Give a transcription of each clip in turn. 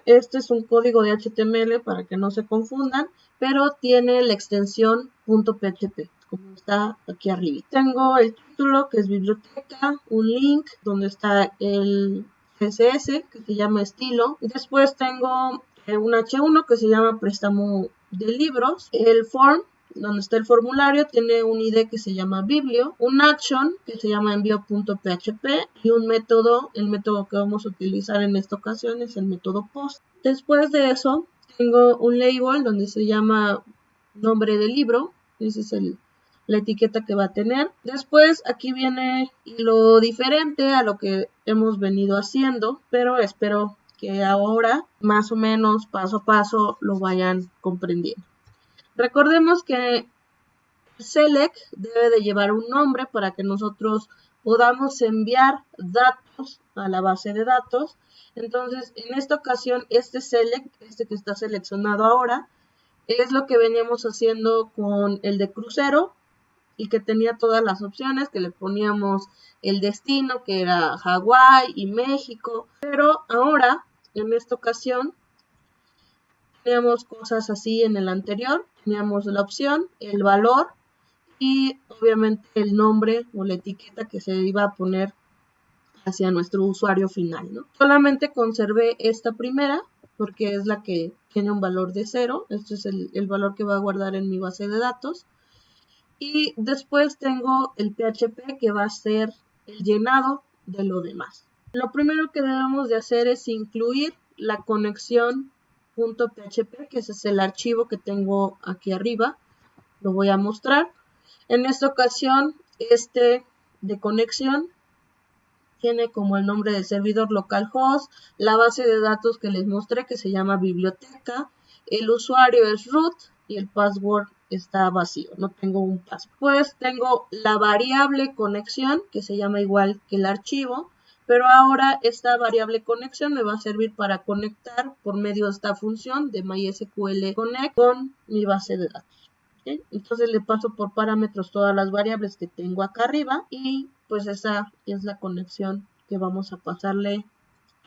este es un código de HTML para que no se confundan, pero tiene la extensión .php, como está aquí arriba. Tengo el título, que es biblioteca, un link donde está el CSS, que se llama estilo. Después tengo un H1 que se llama préstamo de libros, el form, donde está el formulario, tiene un ID que se llama biblio, un action que se llama envío.php y un método, el método que vamos a utilizar en esta ocasión es el método post. Después de eso tengo un label donde se llama nombre del libro, ese es la etiqueta que va a tener. Después aquí viene lo diferente a lo que hemos venido haciendo, pero espero que ahora más o menos paso a paso lo vayan comprendiendo. Recordemos que select debe de llevar un nombre para que nosotros podamos enviar datos a la base de datos. Entonces, en esta ocasión, este select, este que está seleccionado ahora, es lo que veníamos haciendo con el de crucero y que tenía todas las opciones, que le poníamos el destino, que era Hawái y México. Pero ahora, en esta ocasión, teníamos cosas así en el anterior, teníamos la opción, el valor y obviamente el nombre o la etiqueta que se iba a poner hacia nuestro usuario final, ¿no? Solamente conservé esta primera porque es la que tiene un valor de 0, este es el valor que va a guardar en mi base de datos. Y después tengo el PHP que va a ser el llenado de lo demás. Lo primero que debemos de hacer es incluir la conexión .php, que ese es el archivo que tengo aquí arriba. Lo voy a mostrar. En esta ocasión, este de conexión tiene como el nombre del servidor localhost, la base de datos que les mostré que se llama biblioteca, el usuario es root y el password está vacío, no tengo un password. Pues tengo la variable conexión que se llama igual que el archivo, pero ahora esta variable conexión me va a servir para conectar por medio de esta función de MySQL Connect con mi base de datos. ¿Sí? Entonces le paso por parámetros todas las variables que tengo acá arriba y pues esa es la conexión que vamos a pasarle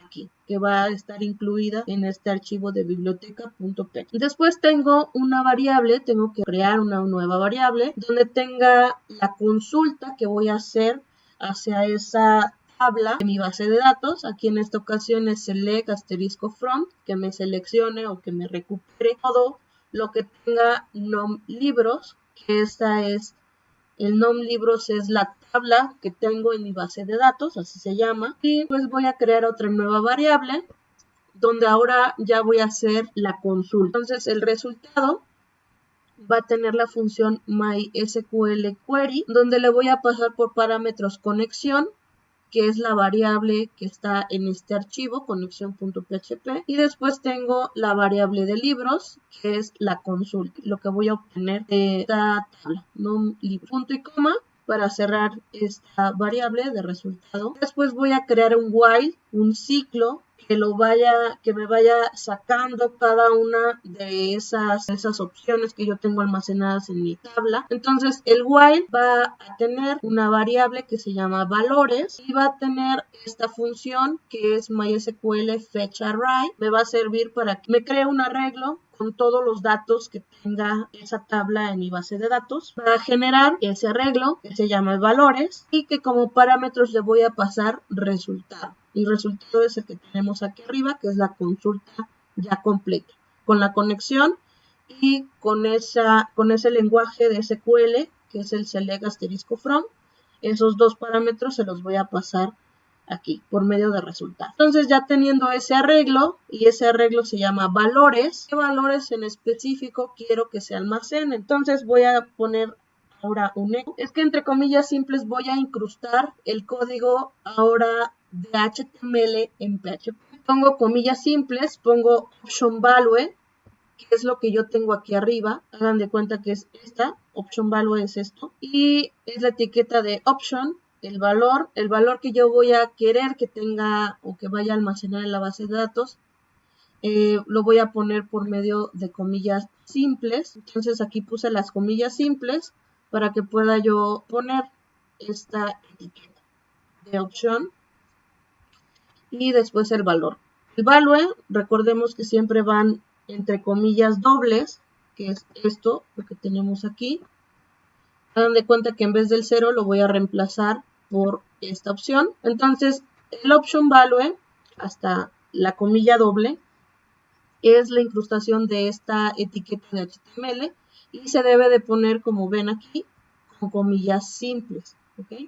aquí, que va a estar incluida en este archivo de biblioteca.php. Después tengo una variable, tengo que crear una nueva variable donde tenga la consulta que voy a hacer hacia esa tabla de mi base de datos. Aquí en esta ocasión es select *from, que me seleccione o que me recupere todo lo que tenga nom libros, que esta es el nom libros, es la tabla que tengo en mi base de datos, así se llama, y pues voy a crear otra nueva variable donde ahora ya voy a hacer la consulta. Entonces el resultado va a tener la función MySQLQuery, donde le voy a pasar por parámetros conexión, que es la variable que está en este archivo, conexión.php, y después tengo la variable de libros, que es la consulta, lo que voy a obtener de esta tabla, no libro, punto y coma, para cerrar esta variable de resultado. Después voy a crear un while, un ciclo, que me vaya sacando cada una de esas opciones que yo tengo almacenadas en mi tabla. Entonces el while va a tener una variable que se llama valores y va a tener esta función que es MySQL fetch array. Me va a servir para que me cree un arreglo con todos los datos que tenga esa tabla en mi base de datos. Va a generar ese arreglo que se llama valores y que como parámetros le voy a pasar resultado. Y resultado es el que tenemos aquí arriba, que es la consulta ya completa, con la conexión y con ese lenguaje de SQL, que es el select *from. Esos dos parámetros se los voy a pasar aquí por medio de resultado. Entonces ya teniendo ese arreglo, y ese arreglo se llama valores, ¿qué valores en específico quiero que se almacenen? Entonces voy a poner ahora un echo. Es que entre comillas simples voy a incrustar el código ahora de HTML en PHP. Pongo comillas simples, pongo option value, que es lo que yo tengo aquí arriba. Hagan de cuenta que es esta, option value es esto, y es la etiqueta de option, el valor que yo voy a querer que tenga o que vaya a almacenar en la base de datos. Lo voy a poner por medio de comillas simples. Entonces aquí puse las comillas simples para que pueda yo poner esta etiqueta de opción y después el valor. El value, recordemos que siempre van entre comillas dobles, que es esto, lo que tenemos aquí. Hagan de cuenta que en vez del 0 lo voy a reemplazar por esta opción. Entonces, el option value, hasta la comilla doble, es la incrustación de esta etiqueta de HTML y se debe de poner, como ven aquí, con comillas simples, ¿ok?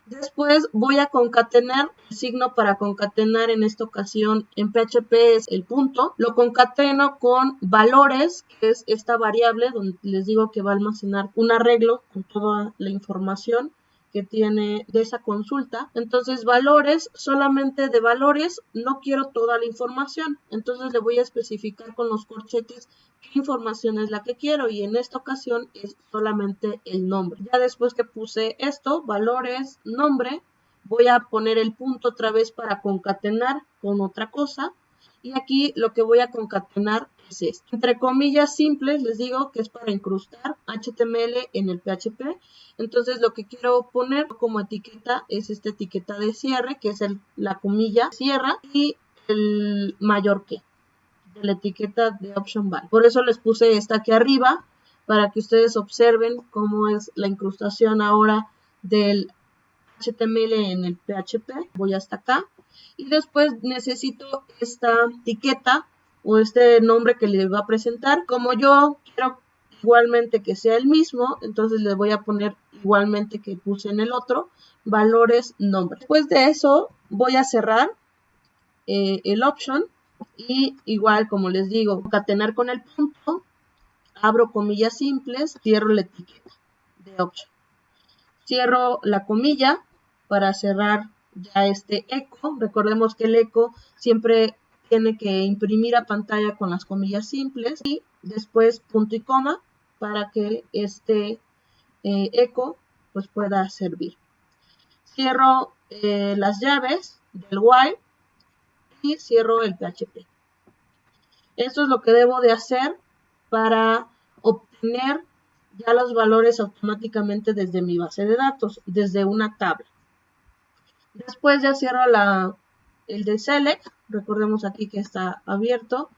Después voy a concatenar, el signo para concatenar en esta ocasión en PHP es el punto. Lo concateno con valores, que es esta variable donde les digo que va a almacenar un arreglo con toda la información que tiene de esa consulta. Entonces valores, solamente de valores, no quiero toda la información. Entonces le voy a especificar con los corchetes qué información es la que quiero y en esta ocasión es solamente el nombre. Ya después que puse esto, valores, nombre, voy a poner el punto otra vez para concatenar con otra cosa. Y aquí lo que voy a concatenar es esto. Entre comillas simples, les digo que es para incrustar HTML en el PHP. Entonces lo que quiero poner como etiqueta es esta etiqueta de cierre, que es la comilla cierra y el mayor que de la etiqueta de option value. Por eso les puse esta aquí arriba, para que ustedes observen cómo es la incrustación ahora del HTML en el PHP. Voy hasta acá. Y después necesito esta etiqueta o este nombre que le va a presentar. Como yo quiero igualmente que sea el mismo, entonces le voy a poner igualmente que puse en el otro, valores nombre. Después de eso voy a cerrar el option y igual, como les digo, concatenar con el punto, abro comillas simples, cierro la etiqueta de option. Cierro la comilla para cerrar ya este eco. Recordemos que el eco siempre tiene que imprimir a pantalla con las comillas simples y después punto y coma para que este eco pues pueda servir. Cierro las llaves del while y cierro el PHP. Esto es lo que debo de hacer para obtener ya los valores automáticamente desde mi base de datos, desde una tabla. Después ya cierro el de select, recordemos aquí que está abierto,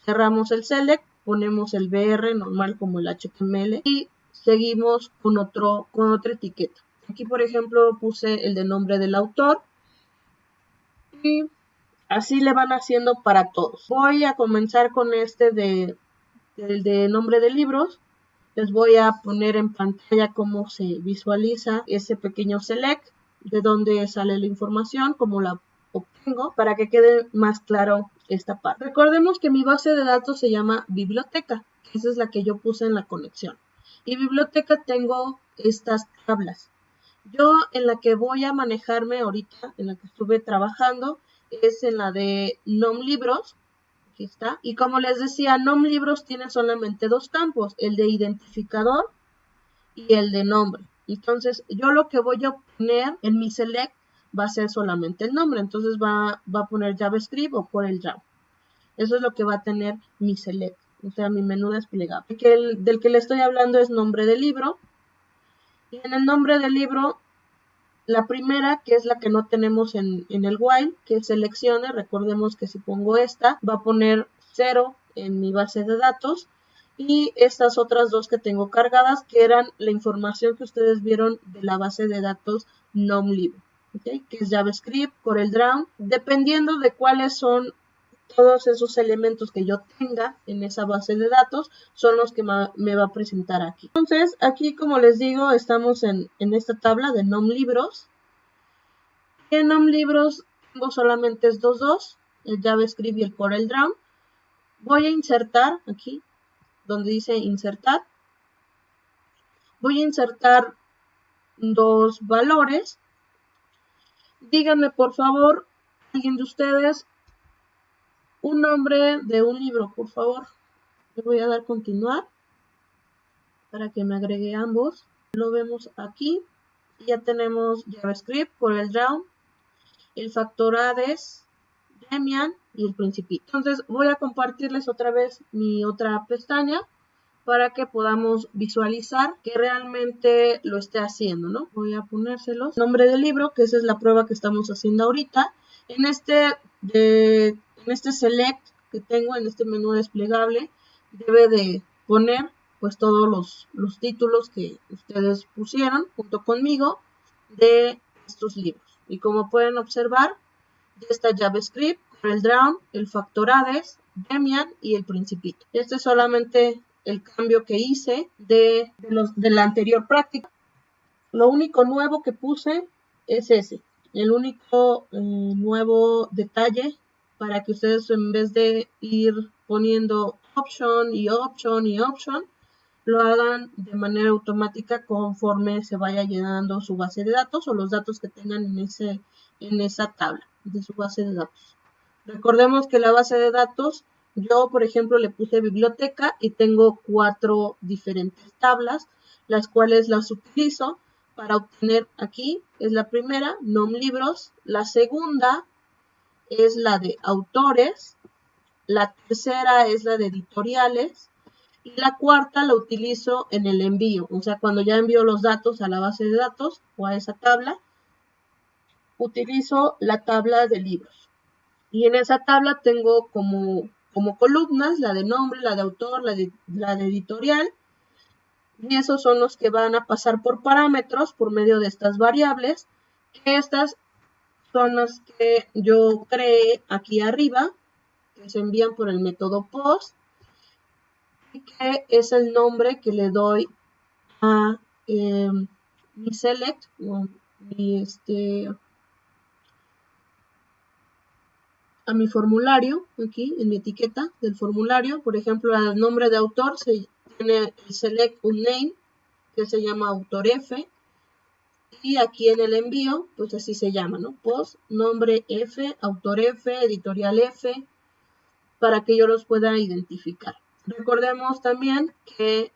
cerramos el select, ponemos el BR normal como el HTML y seguimos con otra etiqueta. Aquí por ejemplo puse el de nombre del autor y así le van haciendo para todos. Voy a comenzar con este el de nombre de libros. Les voy a poner en pantalla cómo se visualiza ese pequeño select, de dónde sale la información, cómo la obtengo, para que quede más claro esta parte. Recordemos que mi base de datos se llama biblioteca, que esa es la que yo puse en la conexión. Y biblioteca tengo estas tablas. Yo en la que voy a manejarme ahorita, en la que estuve trabajando, es en la de nom libros. Aquí está. Y como les decía, nom libros tiene solamente dos campos, el de identificador y el de nombre. Entonces, yo lo que voy a poner en mi select va a ser solamente el nombre. Entonces, va a poner JavaScript o CorelDRAW. Eso es lo que va a tener mi select, o sea, mi menú desplegable. Del que le estoy hablando es nombre de libro. Y en el nombre del libro, la primera, que es la que no tenemos en el while, que seleccione, recordemos que si pongo esta, va a poner 0 en mi base de datos. Y estas otras dos que tengo cargadas, que eran la información que ustedes vieron de la base de datos nomlib, ¿okay? Que es JavaScript, CorelDRAW, dependiendo de cuáles son todos esos elementos que yo tenga en esa base de datos son los que me va a presentar aquí. Entonces, aquí como les digo, estamos en esta tabla de nom libros. Y en nom libros tengo solamente estos dos, el JavaScript y el CorelDRAW. Voy a insertar aquí, donde dice insertar. Voy a insertar dos valores. Díganme, por favor, alguien de ustedes, un nombre de un libro, por favor. Le voy a dar continuar para que me agregue ambos. Lo vemos aquí. Ya tenemos JavaScript, CorelDRAW, el factor Hades, Demian y el Principito. Entonces voy a compartirles otra vez mi otra pestaña para que podamos visualizar que realmente lo esté haciendo, ¿no? Voy a ponérselos. Nombre del libro, que esa es la prueba que estamos haciendo ahorita. En este en este select que tengo, en este menú desplegable, debe de poner pues todos los títulos que ustedes pusieron junto conmigo de estos libros. Y como pueden observar, ya está JavaScript, CorelDRAW, el Factorades, Demian y el Principito. Este es solamente el cambio que hice de la anterior práctica. Lo único nuevo que puse es ese. El único nuevo detalle para que ustedes, en vez de ir poniendo option y option y option, lo hagan de manera automática conforme se vaya llenando su base de datos o los datos que tengan en esa tabla de su base de datos. Recordemos que la base de datos, yo por ejemplo le puse biblioteca y tengo 4 diferentes tablas, las cuales las utilizo para obtener aquí, es la primera, nomlibros, la segunda es la de autores, la tercera es la de editoriales, y la cuarta la utilizo en el envío, o sea, cuando ya envío los datos a la base de datos o a esa tabla, utilizo la tabla de libros. Y en esa tabla tengo como columnas la de nombre, la de autor, la de editorial, y esos son los que van a pasar por parámetros por medio de estas variables, que estas son las que yo creé aquí arriba, que se envían por el método post, que es el nombre que le doy a mi select, a mi formulario, aquí en mi etiqueta del formulario. Por ejemplo, al nombre de autor se tiene el select un name, que se llama autor F, y aquí en el envío, pues así se llama, ¿no? Post, nombre F, autor F, editorial F, para que yo los pueda identificar. Recordemos también que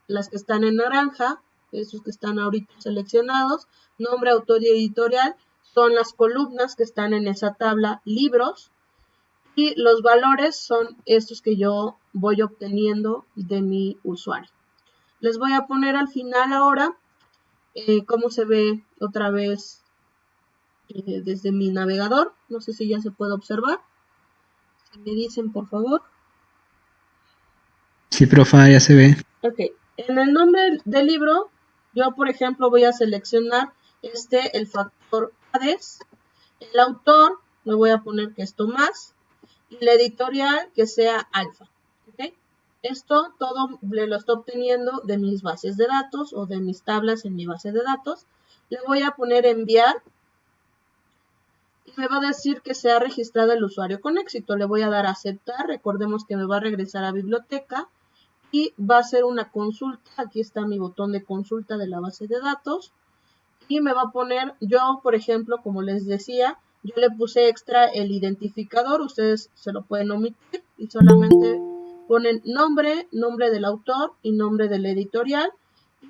las que están en naranja, esos que están ahorita seleccionados, nombre, autor y editorial, son las columnas que están en esa tabla libros, y los valores son estos que yo voy obteniendo de mi usuario. Les voy a poner al final ahora cómo se ve otra vez desde mi navegador. No sé si ya se puede observar. Si me dicen, por favor. Sí, profa, ya se ve. Ok, en el nombre del libro, yo por ejemplo voy a seleccionar el factor ADES, el autor, le voy a poner que es Tomás, y la editorial que sea Alfa. ¿Okay? Esto todo lo estoy obteniendo de mis bases de datos o de mis tablas en mi base de datos. Le voy a poner enviar y me va a decir que se ha registrado el usuario con éxito. Le voy a dar a aceptar, recordemos que me va a regresar a biblioteca. Y va a ser una consulta, aquí está mi botón de consulta de la base de datos, y me va a poner, yo por ejemplo, como les decía, yo le puse extra el identificador, ustedes se lo pueden omitir y solamente ponen nombre, nombre del autor y nombre del editorial,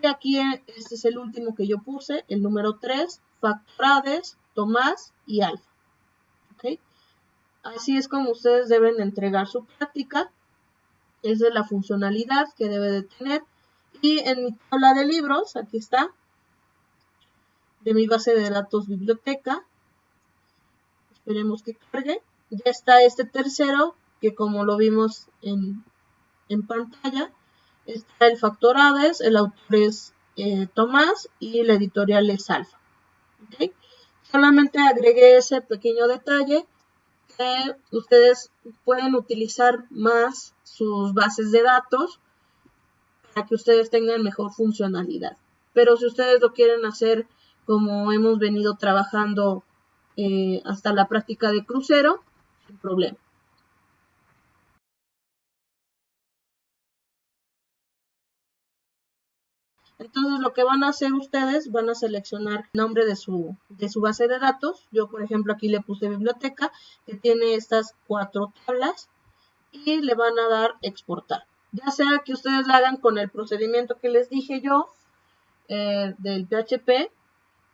y aquí este es el último que yo puse, el número 3, Factorades, Tomás y Alfa. ¿Okay? Así es como ustedes deben entregar su práctica. Esa es la funcionalidad que debe de tener. Y en mi tabla de libros, aquí está, de mi base de datos biblioteca. Esperemos que cargue. Ya está este tercero, que como lo vimos en pantalla, está el Factorades, el autor es Tomás y la editorial es Alfa. ¿Okay? Solamente agregué ese pequeño detalle que ustedes pueden utilizar más sus bases de datos para que ustedes tengan mejor funcionalidad. Pero si ustedes lo quieren hacer como hemos venido trabajando hasta la práctica de crucero, sin problema. Entonces lo que van a hacer ustedes, van a seleccionar el nombre de su base de datos. Yo por ejemplo aquí le puse biblioteca, que tiene estas 4 tablas, y le van a dar exportar. Ya sea que ustedes lo hagan con el procedimiento que les dije yo del PHP,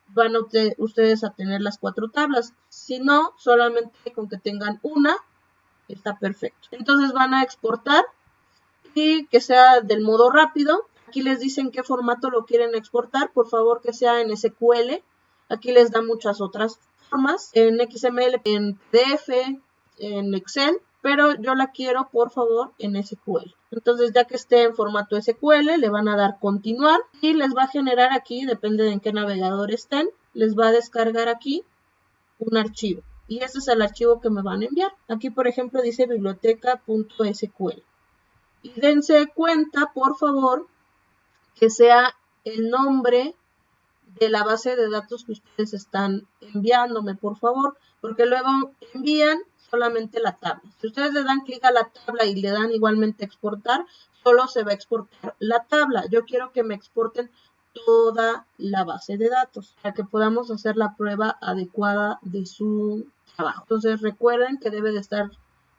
van a ustedes a tener las 4 tablas. Si no, solamente con que tengan una, está perfecto. Entonces van a exportar y que sea del modo rápido. Aquí les dicen qué formato lo quieren exportar. Por favor que sea en SQL. Aquí les da muchas otras formas en XML, en PDF, en Excel, pero yo la quiero, por favor, en SQL. Entonces, ya que esté en formato SQL, le van a dar continuar y les va a generar aquí, depende de en qué navegador estén, les va a descargar aquí un archivo. Y ese es el archivo que me van a enviar. Aquí, por ejemplo, dice biblioteca.sql. Y dense cuenta, por favor, que sea el nombre de la base de datos que ustedes están enviándome, por favor, porque luego envían solamente la tabla. Si ustedes le dan clic a la tabla y le dan igualmente exportar, solo se va a exportar la tabla. Yo quiero que me exporten toda la base de datos para que podamos hacer la prueba adecuada de su trabajo. Entonces recuerden que debe de estar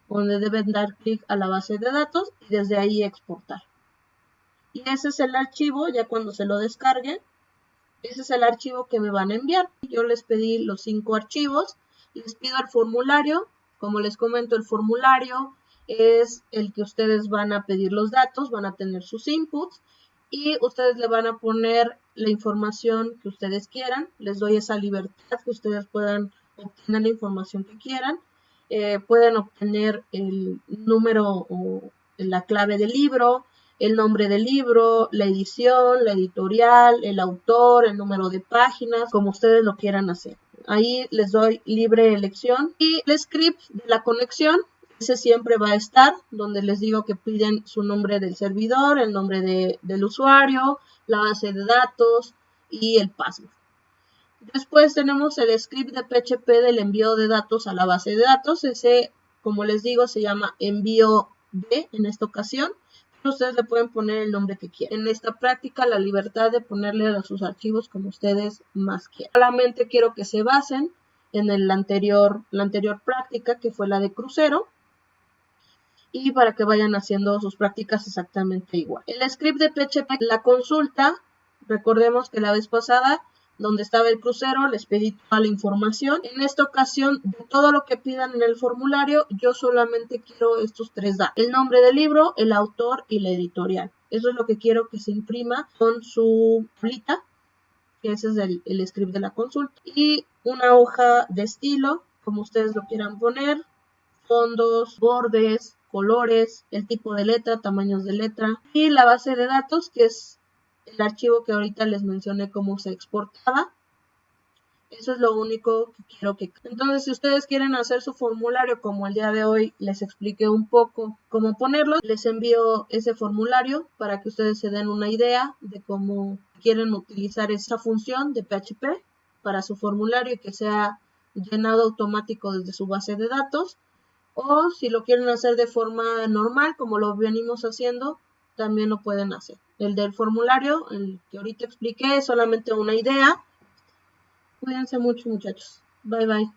donde deben dar clic a la base de datos y desde ahí exportar. Y ese es el archivo, ya cuando se lo descarguen, ese es el archivo que me van a enviar. Yo les pedí los 5 archivos, les pido el formulario. Como les comento, el formulario es el que ustedes van a pedir los datos, van a tener sus inputs y ustedes le van a poner la información que ustedes quieran. Les doy esa libertad que ustedes puedan obtener la información que quieran. Pueden obtener el número o la clave del libro, el nombre del libro, la edición, la editorial, el autor, el número de páginas, como ustedes lo quieran hacer. Ahí les doy libre elección. Y el script de la conexión, ese siempre va a estar, donde les digo que piden su nombre del servidor, el nombre del usuario, la base de datos y el password. Después tenemos el script de PHP del envío de datos a la base de datos. Ese, como les digo, se llama envío B en esta ocasión. Ustedes le pueden poner el nombre que quieran. En esta práctica, la libertad de ponerle a sus archivos como ustedes más quieran. Solamente quiero que se basen en la anterior práctica, que fue la de crucero, y para que vayan haciendo sus prácticas exactamente igual. El script de PHP, la consulta, recordemos que la vez pasada, donde estaba el crucero, les pedí toda la información. En esta ocasión, de todo lo que pidan en el formulario, yo solamente quiero estos 3 datos: el nombre del libro, el autor y la editorial. Eso es lo que quiero que se imprima con su tablita, que ese es el script de la consulta. Y una hoja de estilo, como ustedes lo quieran poner, fondos, bordes, colores, el tipo de letra, tamaños de letra, y la base de datos, que es el archivo que ahorita les mencioné cómo se exportaba. Eso es lo único que quiero que... Entonces, si ustedes quieren hacer su formulario, como el día de hoy les expliqué un poco cómo ponerlo, les envío ese formulario para que ustedes se den una idea de cómo quieren utilizar esa función de PHP para su formulario y que sea llenado automático desde su base de datos. O si lo quieren hacer de forma normal, como lo venimos haciendo, también lo pueden hacer. El del formulario, el que ahorita expliqué, es solamente una idea. Cuídense mucho, muchachos. Bye, bye.